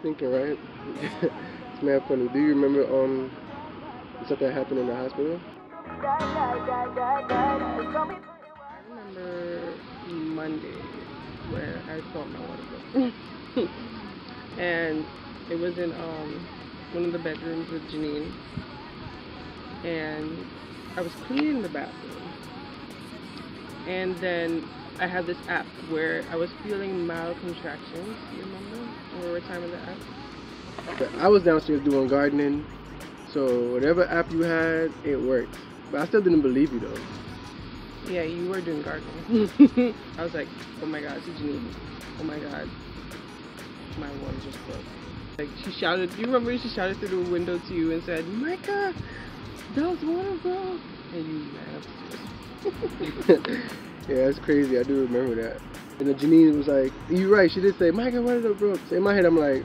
thinking, right? It's mad funny. Do you remember stuff that happened in the hospital? I remember Monday where I thought my water broke. And it was in one of the bedrooms with Janine. And I was cleaning the bathroom. And then I had this app where I was feeling mild contractions. You remember? When we were timing the app? But I was downstairs doing gardening. So whatever app you had, it worked. But I still didn't believe you though. Yeah, you were doing gardening. I was like, oh my god, Janine. Oh my god. My water just broke. Like she shouted, do you remember she shouted through the window to you and said, Micah, Dell's water broke. And you ran upstairs. Yeah, that's crazy. I do remember that. And then Janine was like, you're right, she did say, Micah, water broke. So in my head, I'm like,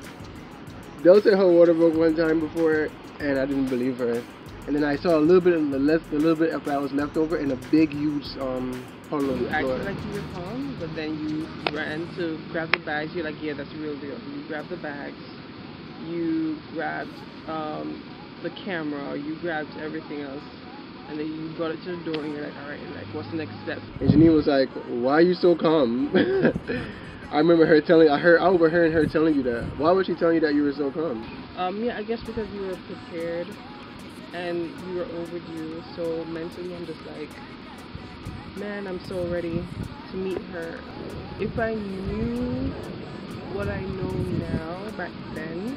Dell said her water broke one time before, and I didn't believe her. And then I saw a little bit of that was left over in a big, huge hole on the You floor. acted like you were calm, but then you ran to grab the bags. You're like, yeah, that's the real deal. You grabbed the bags. You grabbed the camera. You grabbed everything else. And then you brought it to the door and you're like, alright, like, what's the next step? And Janine was like, why are you so calm? I remember her I overheard her telling you that. Why was she telling you that you were so calm? Yeah, I guess because you were prepared and you were overdue. So mentally I'm just like, man, I'm so ready to meet her. If I knew what I know now back then,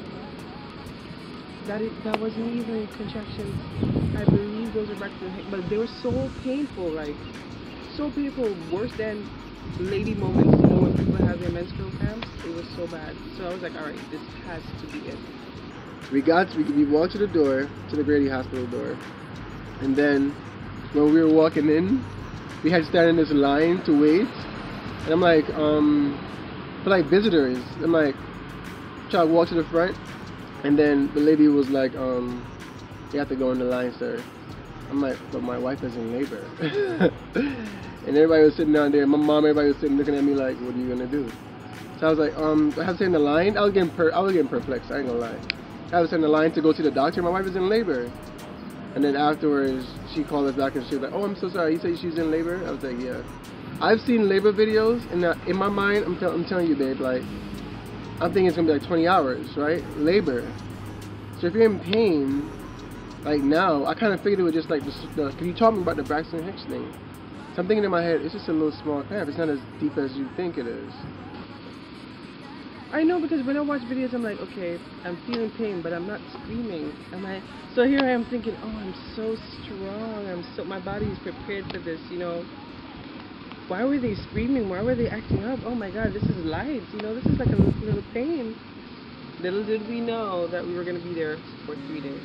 that wasn't even contractions. I believe those are back to the head, but they were so painful, like so painful, worse than lady moments, you know, when people have their menstrual cramps. It was so bad. So I was like, alright, this has to be it. We walked to the door, to the Grady Hospital door, and then when we were walking in, we had to stand in this line to wait, and I'm like, for like visitors, I'm like, try to walk to the front. And then the lady was like, you have to go in the line, sir. I'm like, but my wife is in labor. And everybody was sitting down there. My mom, everybody was sitting looking at me like, what are you gonna do? So I was like, I have to stay in the line. I was getting perplexed, I ain't gonna lie. I was in the line to go see the doctor. My wife is in labor. And then afterwards, she called us back and she was like, oh, I'm so sorry. You said she's in labor? I was like, yeah. I've seen labor videos, and in my mind, I'm telling you, babe, like, I'm thinking it's gonna be like 20 hours, right? Labor. So if you're in pain, like now, I kind of figured it was just like because you told me about the Braxton Hicks thing. So I'm thinking in my head, it's just a little small cramp. It's not as deep as you think it is. I know, because when I watch videos, I'm like, okay, I'm feeling pain, but I'm not screaming. So here I am thinking, oh, I'm so strong. My body is prepared for this, you know. Why were they screaming? Why were they acting up? Oh my god, this is light. You know, this is like a little pain. Little did we know that we were going to be there for 3 days.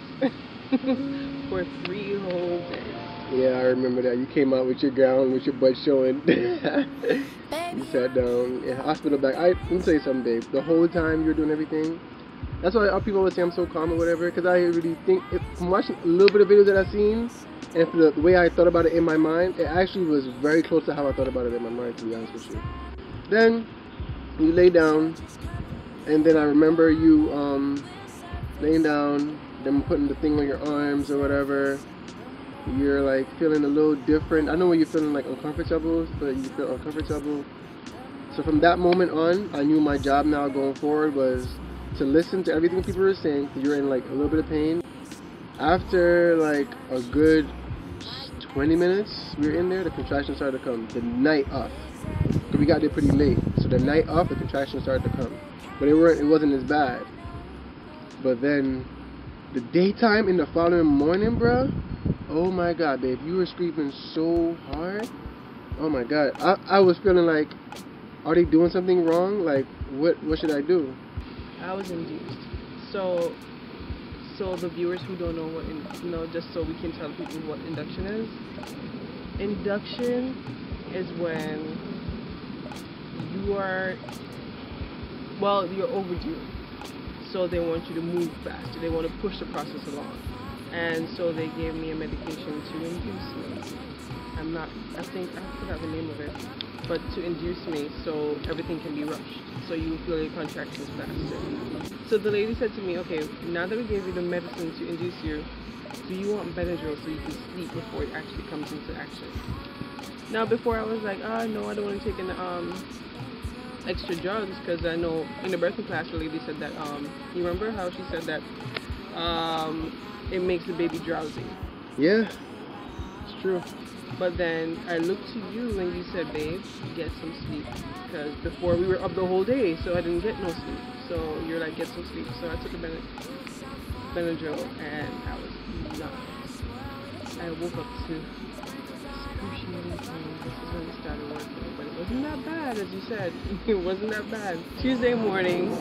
For 3 whole days. Yeah, I remember that. You came out with your gown, with your butt showing. You sat down in hospital bag. Let me tell you something, babe. The whole time you were doing everything. That's why people always say I'm so calm or whatever. Because I really think, from watching a little bit of videos that I've seen, and for the way I thought about it in my mind, it actually was very close to how I thought about it in my mind, to be honest with you. Then, you lay down, and then I remember you laying down, then putting the thing on your arms or whatever. You're like feeling a little different. I know when you're feeling like uncomfortable, but you feel uncomfortable. So from that moment on, I knew my job now going forward was to listen to everything people were saying, because you're in like a little bit of pain. After like a good 20 minutes we were in there, the contractions started to come. The night off, because we got there pretty late. So the night off, the contractions started to come, but it wasn't as bad. But then the daytime in the following morning, bro, oh my god, babe, you were screaming so hard. Oh my god, I was feeling like, are they doing something wrong? Like, what should I do? I was induced. So the viewers who don't know just so we can tell people what induction is. Induction is when you're overdue. So they want you to move faster. They want to push the process along. And so they gave me a medication to induce me. I forgot the name of it. but to induce me so everything can be rushed, so you feel your contractions faster. So the lady said to me, okay, now that we gave you the medicine to induce you, do you want Benadryl so you can sleep before it actually comes into action? Now before I was like, oh no, I don't want to take an extra drugs, because I know in the birthing class the lady said that you remember how she said that it makes the baby drowsy. Yeah, it's true. But then I looked to you and you said, babe, get some sleep, because before we were up the whole day, so I didn't get no sleep. So you're like, get some sleep. So I took a Benadryl and I was nuts. I woke up to excruciating pain. This is when it started working, but it wasn't that bad, as you said. It wasn't that bad. Tuesday morning,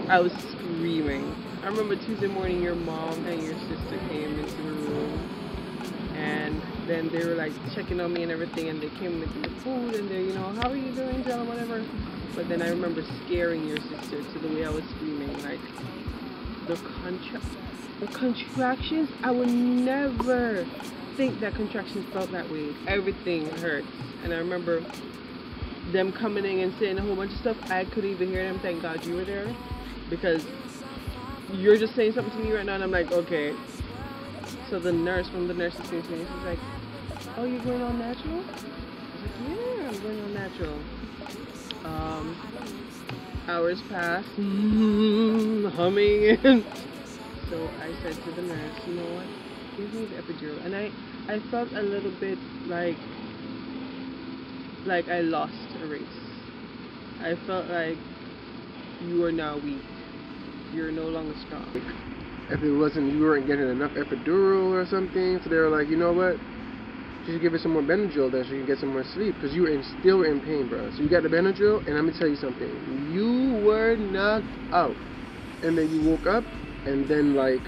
I was screaming. I remember Tuesday morning, your mom and your sister came into the room, and then they were like checking on me and everything, and they came with the food, and they, you know, how are you doing, Dell, whatever. But then I remember scaring your sister to the way I was screaming, like the contractions. I would never think that contractions felt that way. Everything hurts. And I remember them coming in and saying a whole bunch of stuff. I couldn't even hear them. Thank God you were there, because you're just saying something to me right now, and I'm like, okay. So the nurse, from the nurse's came to me, she's like, oh, you're going on natural? I was like, yeah, I'm going on natural. Hours passed, humming, and so I said to the nurse, you know what, give me the epidural. And I felt a little bit like I lost a race. I felt like you are now weak. You're no longer strong. If it wasn't, you weren't getting enough epidural or something, so they were like, you know what, you should give her some more Benadryl then so you can get some more sleep, because you were still in pain, bro. So you got the Benadryl, and I'm gonna tell you something, you were knocked out, and then you woke up, and then like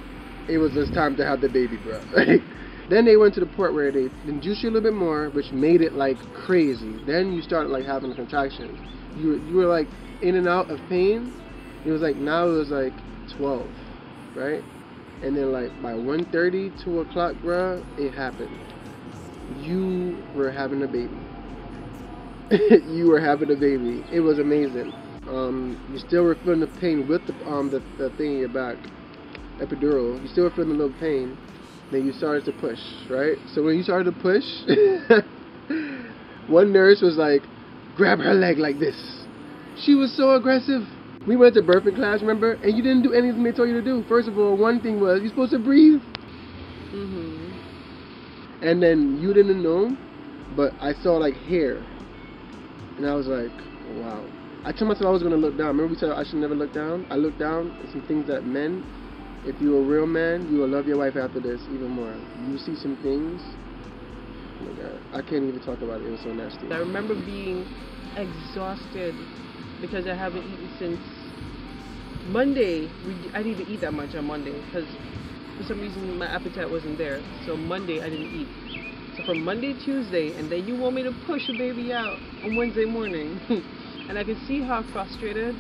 it was just time to have the baby, bro. Like, then they went to the part where they induced you a little bit more, which made it like crazy. Then you started like having contractions. You were like in and out of pain. It was like, now it was like 12, right? And then like by 1:30, 2 o'clock, bro, it happened. You were having a baby. You were having a baby. It was amazing. You still were feeling the pain with the thing in your back, epidural. You still were feeling a little pain. Then you started to push, right? So when you started to push, one nurse was like, grab her leg like this. She was so aggressive. We went to birthing class, remember? And you didn't do anything they told you to do. First of all, one thing was, you're supposed to breathe. And then you didn't know, but I saw like hair. And I was like, wow. I told myself I was going to look down. Remember we said I should never look down? I looked down at some things that men, if you're a real man, you will love your wife after this even more. You see some things, oh my God, I can't even talk about it. It was so nasty. I remember being exhausted because I haven't eaten since Monday. I didn't eat that much on Monday because for some reason my appetite wasn't there. So Monday I didn't eat. So from Monday, Tuesday, and then you want me to push the baby out on Wednesday morning. And I could see how frustrated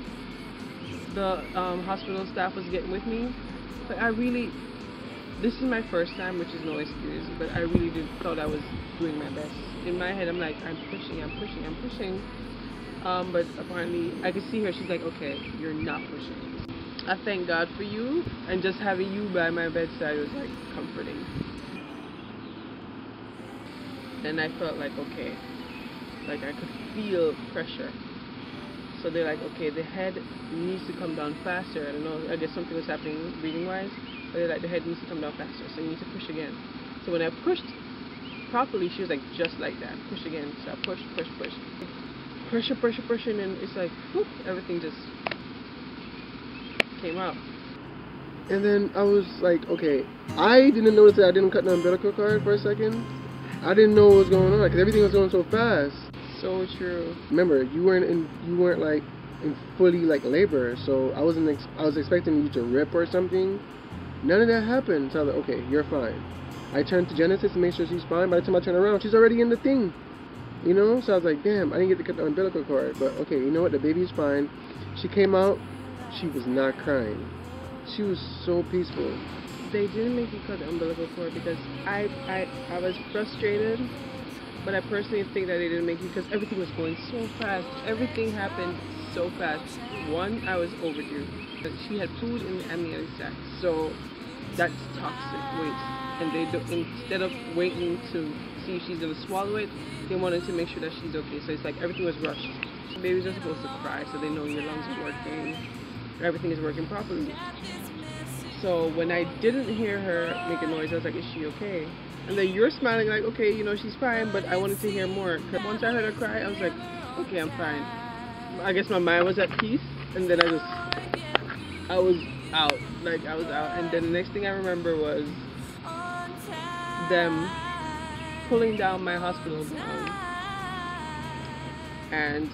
the hospital staff was getting with me. But I really, this is my first time, which is no excuse, but I really thought I was doing my best. In my head, I'm like, I'm pushing. But apparently, I could see her, she's like, okay, you're not pushing. I thank God for you, and just having you by my bedside was like comforting. And I felt like, okay, like I could feel pressure. So they're like, okay, the head needs to come down faster. I don't know, I guess something was happening breathing-wise, but they're like, the head needs to come down faster, so you need to push again. So when I pushed properly, she was like, just like that, push again. So I push. Pressure, and then it's like, whoop, everything just came out. And then I was like, okay, I didn't notice that I didn't cut the umbilical cord for a second. I didn't know what was going on, because everything was going so fast. So true. Remember, you weren't like in fully like labor, so I was expecting you to rip or something. None of that happened. So I was like, okay, you're fine. I turned to Genesis to make sure she's fine. By the time I turn around, she's already in the thing. You know? So I was like, damn, I didn't get to cut the umbilical cord. But okay, you know what? The baby's fine. She came out. She was not crying. She was so peaceful. They didn't make me cut the umbilical cord because I was frustrated but I personally think that they didn't make it because everything was going so fast. Everything happened so fast. One, I was overdue. She had food in the amniotic sac, so that's toxic waste. And they do, instead of waiting to see if she's gonna swallow it, they wanted to make sure that she's okay. So it's like everything was rushed. So babies are supposed to cry so they know your lungs are working, everything is working properly. So when I didn't hear her make a noise, I was like, is she okay? And then you're smiling like, okay, you know, she's fine, but I wanted to hear more. Cause once I heard her cry, I was like, okay, I'm fine. I guess my mind was at peace, and then I was out. Like, I was out. And then the next thing I remember was them pulling down my hospital gown and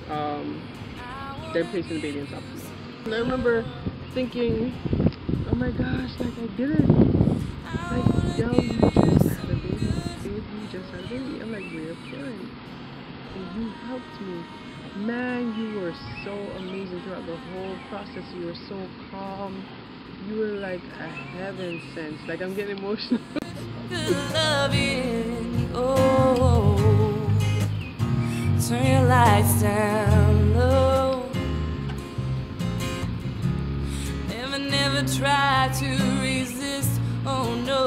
then placing the baby on top of me. And I remember thinking, oh my gosh, like I did it. Like, yo, you just had a baby. Babe, you just had a baby. I'm like, we're fine. And you helped me. Man, you were so amazing throughout the whole process. You were so calm. You were like a heaven sent. Like, I'm getting emotional. Loving, oh, turn your lights down low. Never try to resist. Oh no.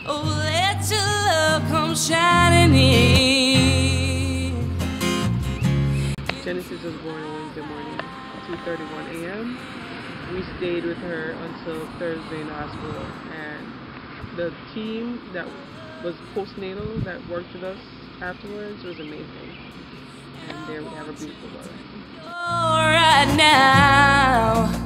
Oh, let your love come shining in. Genesis was born on Wednesday morning, 2:31 a.m. We stayed with her until Thursday in the hospital, and the team that was postnatal that worked with us afterwards was amazing. And there we have a beautiful boy. All right now.